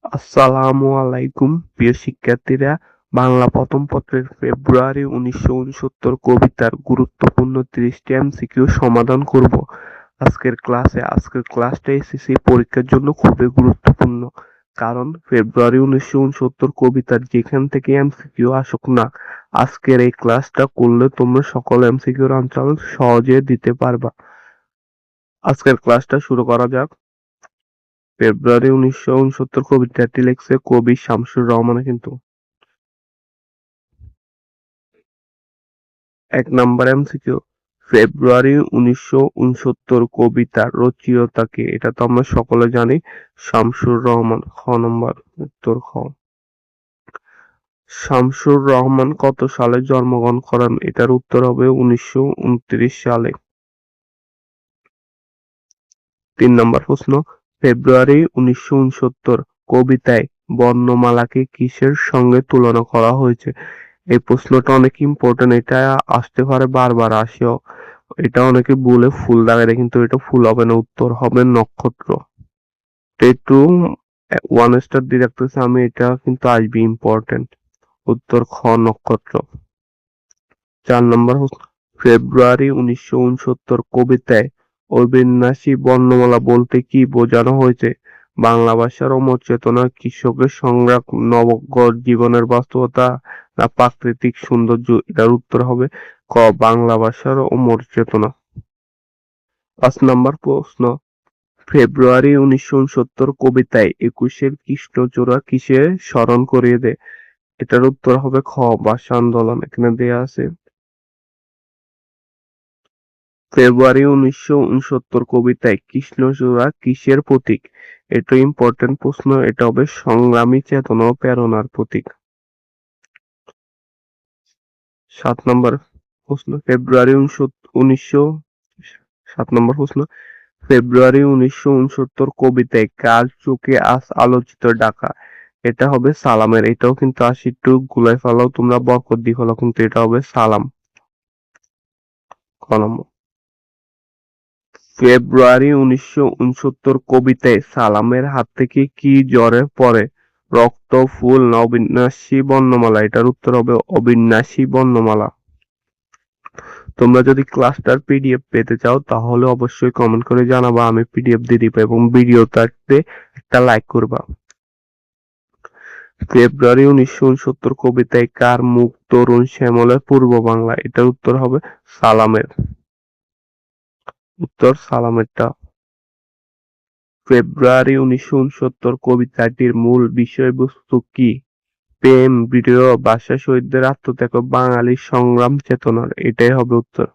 আসসালামু আলাইকুম প্রিয় শিক্ষার্থীরা, বাংলা প্রথম পত্রের ফেব্রুয়ারি 1969 কবিতার গুরুত্বপূর্ণ 30টি এমসিকিউ সমাধান করব। আজকের ক্লাসটা এসএসসি পরীক্ষার জন্য খুবই গুরুত্বপূর্ণ। কারণ ফেব্রুয়ারি 1969 কবিতার যেখান থেকে এমসিকিউ আসুক না, আজকের এই ক্লাসটা করলে তোমরা সকল এমসিকিউর আনসার সহজে দিতে পারবা। আজকের ক্লাসটা শুরু করা যাক। ফেব্রুয়ারি 1969 কবিতাটি লিখছে কবি শামসুর রহমান। কিন্তু 1 নম্বর এমসিকিউ, ফেব্রুয়ারি 1969 কবিতার রচয়িতা কে? এটা তো আমরা সকলে জানি, শামসুর রহমান। খ নম্বর উত্তর খ। শামসুর রহমান কত সালে জন্মগ্রহণ করেন? এটার উত্তর হবে 1929 সালে। 3 নম্বর প্রশ্ন, ফেব্রুয়ারি 1969 কবিতায় বর্ণমালাকে কিসের সঙ্গে তুলনা করা হয়েছে? এই প্রশ্নটা অনেক ইম্পর্টেন্ট, এটা আসতে পারে, বারবার আসেও। এটা অনেকে বলে ফুল দাগায় দেয়, কিন্তু এটা ফুল হবে না, উত্তর হবে নক্ষত্র। একটু 1 স্টার দিয়ে রাখতেছে আমি, এটা কিন্তু আসবে ইম্পর্টেন্ট। উত্তর খ নক্ষত্র। 4 নম্বর প্রশ্ন, ফেব্রুয়ারি 1969 কবিতায় অবিন্যাসী বর্ণমালা বলতে কি বোঝানো হয়েছে? বাংলা ভাষার অমর চেতনা, কৃষকের সংগ্রাম, নগর জীবনের বাস্তবতা, না প্রাকৃতিক সৌন্দর্য? এটার উত্তর হবে ক বাংলা ভাষার অমর চেতনা। 5 নম্বর প্রশ্ন, ফেব্রুয়ারি 1969 কবিতায় একুশের কৃষ্ণচূড়া কিসে স্মরণ করিয়ে দেয়? এটার উত্তর হবে খ ভাষা আন্দোলন। এখানে দেয়া আছে। ফেব্রুয়ারি 1969 কবিতায় কৃষ্ণচূড়া কিসের প্রতীক? এটা ইম্পর্টেন্ট প্রশ্ন, এটা হবে সংগ্রামী চেতনা ও প্রেরণার প্রতীক। 7 নম্বর প্রশ্ন, উনিশশো 7 নম্বর প্রশ্ন, ফেব্রুয়ারি 1969 কবিতায় কার চোখে আজ আলোচিত ঢাকা? এটা হবে সালামের। এটাও কিন্তু আসি একটু গুলাই ফেলাও তোমরা, বরকত দিয়ে ফেলাও, কিন্তু এটা হবে সালাম। ক নম্বর, ফেব্রুয়ারি 1969 কবিতায় সালামের হাত থেকে কি ঝরে পড়ে? রক্ত, ফুল না অবিন্যাসী বর্ণমালা? এটার উত্তর হবে অবিন্যাসী বর্ণমালা। তোমরা যদি ক্লাসটার পিডিএফ পেতে চাও তাহলে অবশ্যই কমেন্ট করে জানাবা, আমি পিডিএফ দিয়ে দিব, এবং ভিডিওটাতে একটা লাইক করবা। ফেব্রুয়ারি 1969 কবিতায় কার মুখ তরুণ শ্যামলের পূর্ব বাংলা? এটার উত্তর হবে সালামের। উত্তর সালামেরটা। ফেব্রুয়ারি 1969 কবিতাটির মূল বিষয়বস্তু কি? প্রেম, বিরহ, ভাষা শহীদদের আত্মত্যাগ, বাঙালির সংগ্রাম চেতনার? এটাই হবে উত্তর।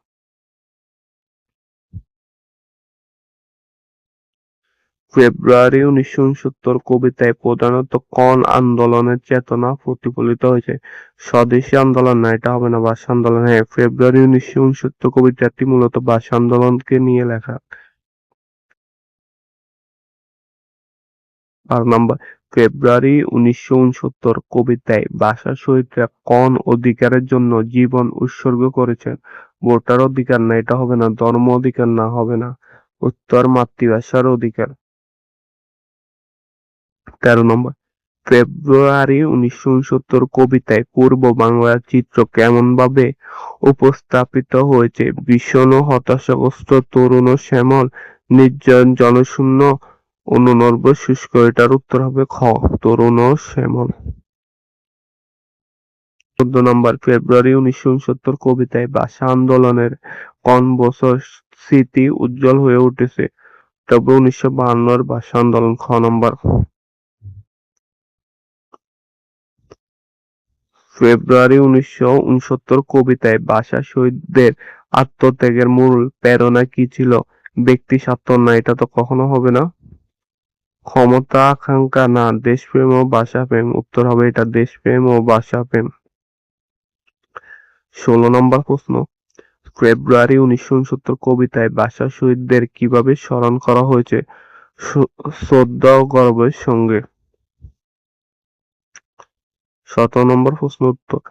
ফেব্রুয়ারি 1969 কবিতায় প্রধানত কোন আন্দোলনের চেতনা প্রতিফলিত হয়েছে? স্বদেশী আন্দোলন? না, এটা হবে না, ভাষা আন্দোলন। হ্যাঁ, ফেব্রুয়ারি 1969 কবিতাটি মূলত ভাষা আন্দোলনকে নিয়ে লেখা। 12 নম্বর, ফেব্রুয়ারি 1969 কবিতায় ভাষা শহীদরা কোন অধিকারের জন্য জীবন উৎসর্গ করেছেন? ভোটার অধিকার? না, এটা হবে না, ধর্ম অধিকার? না, হবে না, উত্তর মাতৃভাষার অধিকার। 13 নম্বর, ফেব্রুয়ারি 1969 কবিতায় পূর্ব বাংলার চিত্র কেমনভাবে উপস্থাপিত হয়েছে? বিষণ্ণ, হতাশাগ্রস্ত, তরুণ ও শ্যামল, নির্জন, জনশূন্য, অনুর্বর, শুষ্ক? এটার উত্তর হবে খ তরুণ ও শ্যামল। 14 নম্বর, ফেব্রুয়ারি 1969 কবিতায় ভাষা আন্দোলনের কোন বছর স্মৃতি উজ্জ্বল হয়ে উঠেছে? তবে 1952 ভাষা আন্দোলন। খ নম্বর, ফেব্রুয়ারি 1969 কবিতায় ভাষা শহীদদের আত্মত্যাগের মূল প্রেরণা কি ছিল? ব্যক্তি স্বার্থ? না, এটা তো কখনো হবে না। ক্ষমতা, আকাঙ্ক্ষা? না, দেশপ্রেম ও ভাষাপ্রেম? উত্তর হবে এটা দেশপ্রেম ও ভাষাপ্রেম। 16 নম্বর প্রশ্ন, ফেব্রুয়ারি 1969 কবিতায় ভাষা শহীদদের কিভাবে স্মরণ করা হয়েছে? শ্রদ্ধা ও গর্বের সঙ্গে। 17 নম্বর প্রশ্ন উত্তর,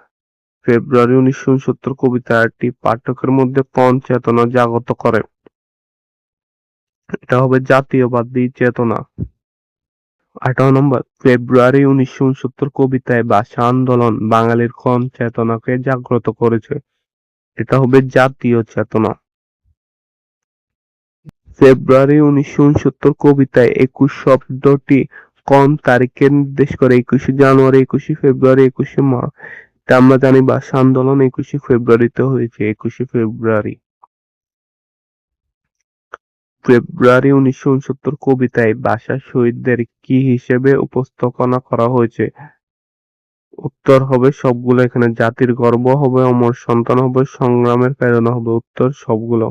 ফেব্রুয়ারি 1969 কবিতাটি পাঠকের মধ্যে কোন চেতনা জাগ্রত করে? এটা হবে জাতীয়বাদী চেতনা। 18 নম্বর, ফেব্রুয়ারি 1969 কবিতায় ভাষা আন্দোলন বাঙালির কোন চেতনাকে জাগ্রত করেছে? এটা হবে জাতীয় চেতনা। ফেব্রুয়ারি 1969 কবিতায় 21 শব্দটি কোন তারিখকে নির্দেশ করে? 21শে জানুয়ারি, 21শে ফেব্রুয়ারি, 21শে মার্চ। এটা আমরা জানি ভাষা আন্দোলন 21শে ফেব্রুয়ারিতে হয়েছে, 21শে ফেব্রুয়ারি। ফেব্রুয়ারি 1969 কবিতায় ভাষা শহীদদের কি হিসেবে উপস্থাপনা করা হয়েছে? উত্তর হবে সবগুলো। এখানে জাতির গর্ব হবে, অমর সন্তান হবে, সংগ্রামের প্রেরণা হবে। উত্তর সবগুলো।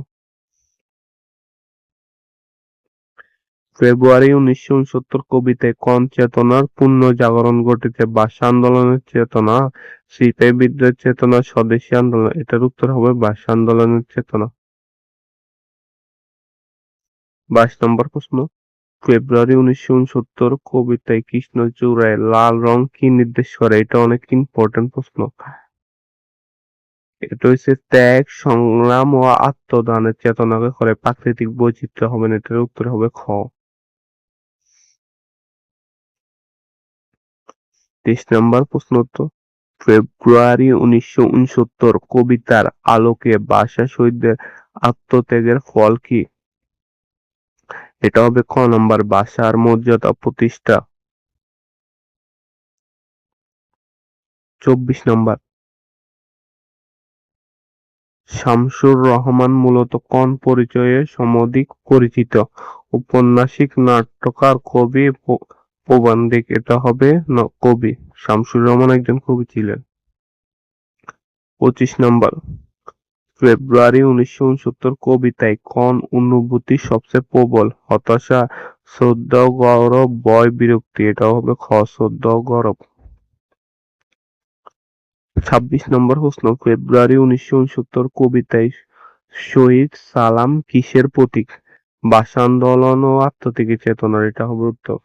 ফেব্রুয়ারি 1969 কবিতায় কোন চেতনার পুনর্জাগরণ ঘটেছে? ভাষা আন্দোলনের চেতনা, সিপাহী বিদ্রোহের চেতনা, স্বদেশী আন্দোলন। এটার উত্তর হবে ভাষা আন্দোলনের চেতনা। 22 নম্বর প্রশ্ন, ফেব্রুয়ারি 1969 কবিতায় কৃষ্ণচূড়ায় লাল রং কি নির্দেশ করে? এটা অনেক ইম্পর্টেন্ট প্রশ্ন। এটা হচ্ছে ত্যাগ, সংগ্রাম ও আত্মদানের চেতনাকে করে। প্রাকৃতিক বৈচিত্র্য হবে না। এটার উত্তর হবে খ। 23 নম্বর প্রশ্ন উত্তর, ফেব্রুয়ারি 1969 কবিতার আলোকে ভাষা শহীদদের আত্মত্যাগের ফল কি? এটা হবে খ নম্বর, ভাষার মর্যাদা প্রতিষ্ঠা। 24 নম্বর, শামসুর রহমান মূলত কোন পরিচয়ে সমধিক পরিচিত? ঔপন্যাসিক, নাট্যকার, কবি, প্রবন্ধিক। এটা হবে কবি। শামসুর রহমান একজন কবি ছিলেন। 25 নম্বর, ফেব্রুয়ারি 1969 কবিতায় কোন অনুভূতি সবচেয়ে প্রবল? হতাশা, শ্রদ্ধা, গৌরব, ভয়, বিরক্তি। এটা হবে খ, শ্রদ্ধা ও গৌরব। 26 নম্বর প্রশ্ন, ফেব্রুয়ারি 1969 কবিতায় শহীদ সালাম কিসের প্রতীক? ভাষা আন্দোলন ও আত্মত্যাগী চেতনার। এটা হবে উত্তর।